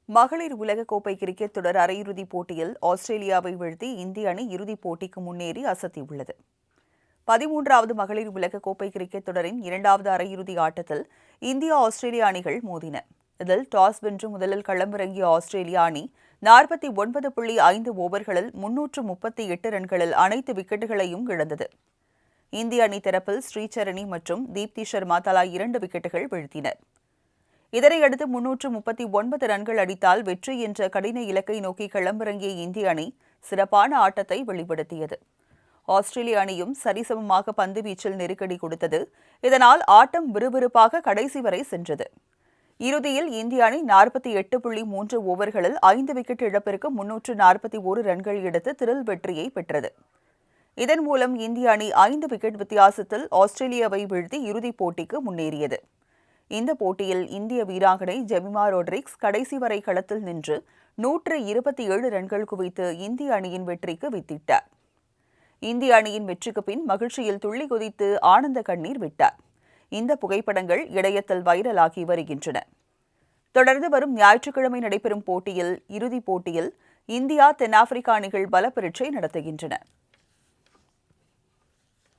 மகளிர் உலகக்கோப்பை கிரிக்கெட் தொடர் அரையிறுதிப் போட்டியில் ஆஸ்திரேலியாவை வீழ்த்தி இந்திய அணி இறுதிப் போட்டிக்கு முன்னேறி அசத்தியுள்ளது. 13வது மகளிர் உலகக்கோப்பை கிரிக்கெட் தொடரின் இரண்டாவது அரையிறுதி ஆட்டத்தில் இந்தியா ஆஸ்திரேலியா அணிகள் மோதின. இதில் டாஸ் வென்று முதலில் களமிறங்கிய ஆஸ்திரேலியா அணி 49.5 ஓவர்களில் 338 ரன்களில் அனைத்து விக்கெட்டுகளையும் இழந்தது. இந்திய அணி தரப்பில் ஸ்ரீசரணி மற்றும் தீப்தி சர்மா தலா 2 விக்கெட்டுகள் வீழ்த்தினர். இதனையடுத்து 339 ரன்கள் அடித்தால் வெற்றி என்ற கடின இலக்கை நோக்கி களமிறங்கிய இந்திய அணி சிறப்பான ஆட்டத்தை வெளிப்படுத்தியது. ஆஸ்திரேலிய அணியும் சரிசமமாக பந்து வீச்சில் நெருக்கடி கொடுத்தது. இதனால் ஆட்டம் விறுவிறுப்பாக கடைசி வரை சென்றது. இறுதியில் இந்திய அணி 48.3 ஓவர்களில் 5 விக்கெட் இழப்பிற்கு 341 ரன்கள் எடுத்து திரில் வெற்றியை பெற்றது. இதன் மூலம் இந்திய அணி 5 விக்கெட் வித்தியாசத்தில் ஆஸ்திரேலியாவை வீழ்த்தி இறுதிப் போட்டிக்கு முன்னேறியது. இந்த போட்டியில் இந்திய வீராங்கனை ஜெமிமா ரோட்ரிக்ஸ் கடைசி வரை களத்தில் நின்று 127 ரன்கள் குவித்து இந்திய அணியின் வெற்றிக்கு வித்திட்டார். இந்திய அணியின் வெற்றிக்கு பின் மகிழ்ச்சியில் துள்ளி குதித்து ஆனந்த கண்ணீர் விட்டார். இந்த புகைப்படங்கள் இணையத்தில் வைரலாகி வருகின்றன. தொடர்ந்து வரும் ஞாயிற்றுக்கிழமை நடைபெறும் போட்டியில் இறுதிப் போட்டியில் இந்தியா தென்னாப்பிரிக்கா அணிகள் பல பரீட்சை நடத்துகின்றன.